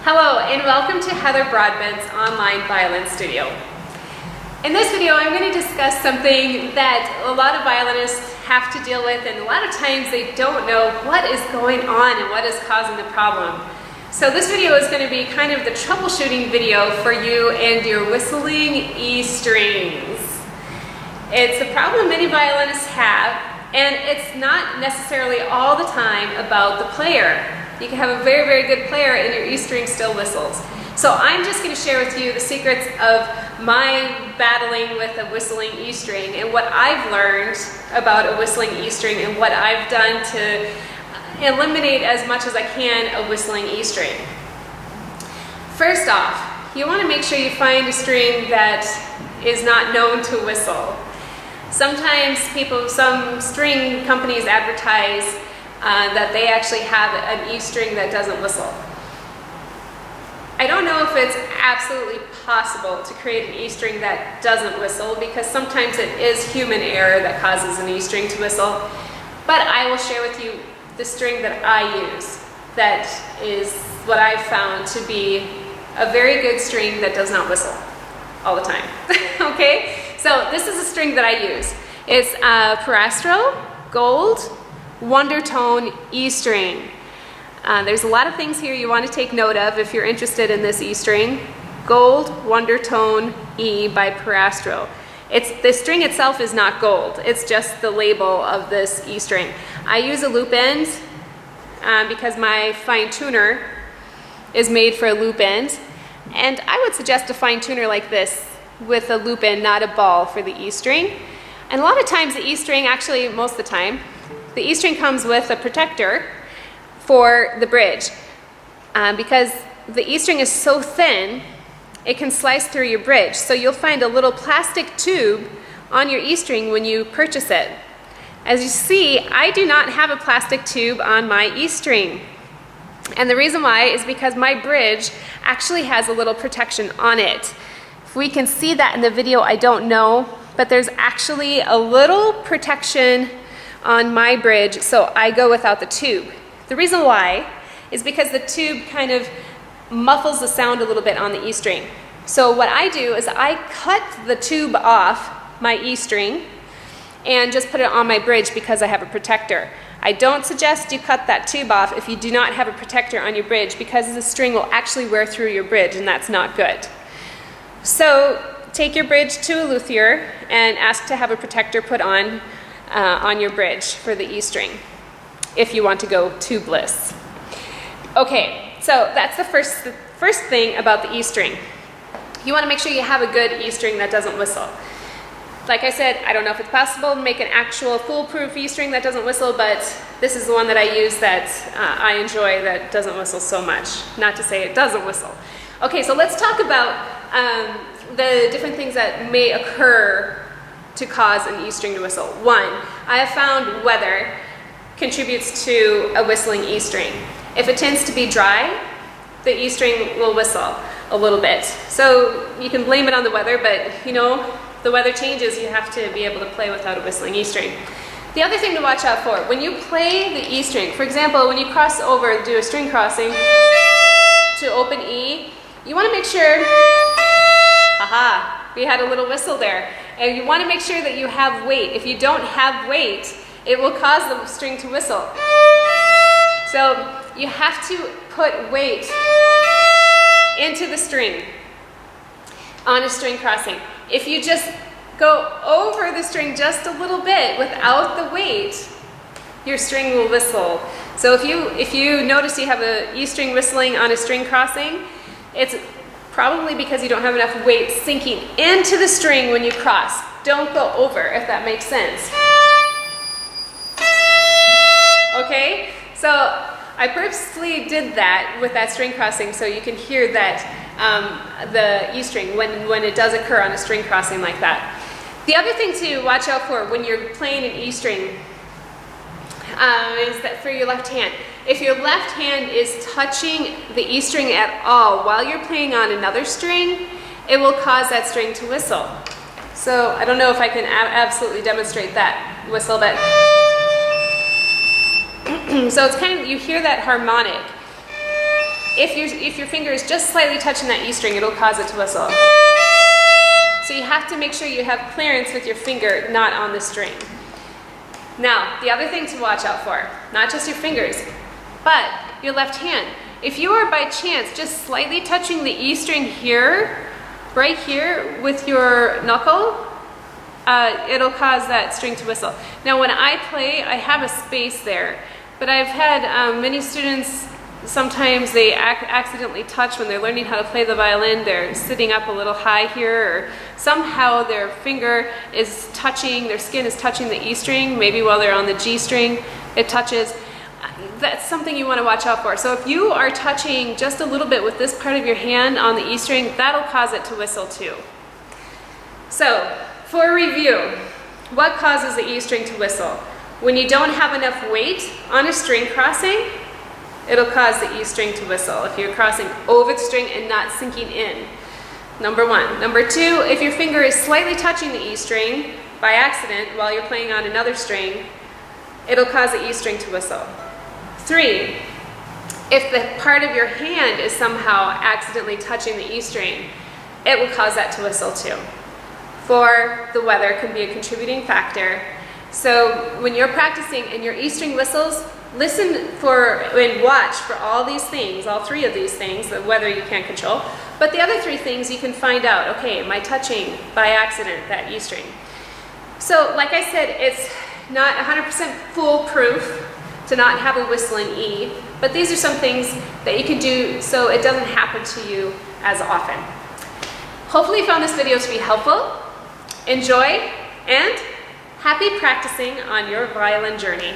Hello and welcome to Heather Broadbent's online violin studio. In this video I'm going to discuss something that a lot of violinists have to deal with, and a lot of times they don't know what is going on and what is causing the problem. So this video is going to be kind of the troubleshooting video for you and your whistling E strings. It's a problem many violinists have, and it's not necessarily all the time about the player. You can have a very, very good player and your E string still whistles. So I'm just going to share with you the secrets of my battling with a whistling E string and what I've learned about a whistling E string and what I've done to eliminate as much as I can a whistling E string. First off, you want to make sure you find a string that is not known to whistle. Sometimes some string companies advertise that they actually have an E string that doesn't whistle. I don't know if it's absolutely possible to create an E string that doesn't whistle, because sometimes it is human error that causes an E string to whistle, but I will share with you the string that I use that is what I've found to be a very good string that does not whistle all the time. Okay, so this is a string that I use. It's a Parastro Gold Wondertone E string. There's a lot of things here you want to take note of if you're interested in this E string. Gold Wondertone E by Parastro. The string itself is not gold, it's just the label of this E string. I use a loop end because my fine tuner is made for a loop end, and I would suggest a fine tuner like this with a loop end, not a ball, for the E string. And a lot of times the E string, actually most of the time, the E string comes with a protector for the bridge. Because the E string is so thin, it can slice through your bridge. So you'll find a little plastic tube on your E string when you purchase it. As you see, I do not have a plastic tube on my E string. And the reason why is because my bridge actually has a little protection on it. If we can see that in the video, I don't know, but there's actually a little protection on my bridge, so I go without the tube. The reason why is because the tube kind of muffles the sound a little bit on the E string. So what I do is I cut the tube off my E string and just put it on my bridge because I have a protector. I don't suggest you cut that tube off if you do not have a protector on your bridge, because the string will actually wear through your bridge, and that's not good. So take your bridge to a luthier and ask to have a protector put on your bridge for the E string if you want to go tubeless. Okay, so that's the first thing about the E string. You want to make sure you have a good E string that doesn't whistle. Like I said, I don't know if it's possible to make an actual foolproof E string that doesn't whistle, but this is the one that I use that I enjoy, that doesn't whistle so much. Not to say it doesn't whistle. Okay, so let's talk about the different things that may occur to cause an E string to whistle. One, I have found weather contributes to a whistling E string. If it tends to be dry, the E string will whistle a little bit. So you can blame it on the weather, but you know, the weather changes, you have to be able to play without a whistling E string. The other thing to watch out for, when you play the E string, for example, when you cross over, do a string crossing to open E, you want to make sure, we had a little whistle there. And you want to make sure that you have weight. If you don't have weight, it will cause the string to whistle. So you have to put weight into the string on a string crossing. If you just go over the string just a little bit without the weight, your string will whistle. So if you notice you have an E string whistling on a string crossing, it's probably because you don't have enough weight sinking into the string when you cross. Don't go over, if that makes sense. Okay, so I purposely did that with that string crossing so you can hear that the E string when it does occur on a string crossing like that. The other thing to watch out for when you're playing an E string is that for your left hand. If your left hand is touching the E string at all while you're playing on another string, it will cause that string to whistle. So I don't know if I can absolutely demonstrate that whistle, but so it's kind of, you hear that harmonic. if your finger is just slightly touching that E string, it'll cause it to whistle. So you have to make sure you have clearance with your finger, not on the string. Now, the other thing to watch out for, not just your fingers, but your left hand. If you are by chance just slightly touching the E string here, right here with your knuckle, it'll cause that string to whistle. Now when I play, I have a space there, but I've had many students, sometimes they accidentally touch when they're learning how to play the violin. They're sitting up a little high here, or somehow their finger is touching, their skin is touching the E string, maybe while they're on the G string, it touches. That's something you want to watch out for. So if you are touching just a little bit with this part of your hand on the E string, that'll cause it to whistle too. So, for review, what causes the E string to whistle? When you don't have enough weight on a string crossing, it'll cause the E string to whistle. If you're crossing over the string and not sinking in. Number one. Number two, if your finger is slightly touching the E string by accident while you're playing on another string, it'll cause the E string to whistle. 3, if the part of your hand is somehow accidentally touching the E string, it will cause that to whistle too. 4, the weather can be a contributing factor. So when you're practicing and your E string whistles, listen for and watch for all these things, all 3 of these things, the weather you can't control, but the other 3 things you can find out, okay, am I touching by accident that E string? So like I said, it's not 100% foolproof to not have a whistling E, but these are some things that you can do so it doesn't happen to you as often. Hopefully you found this video to be helpful. Enjoy and happy practicing on your violin journey.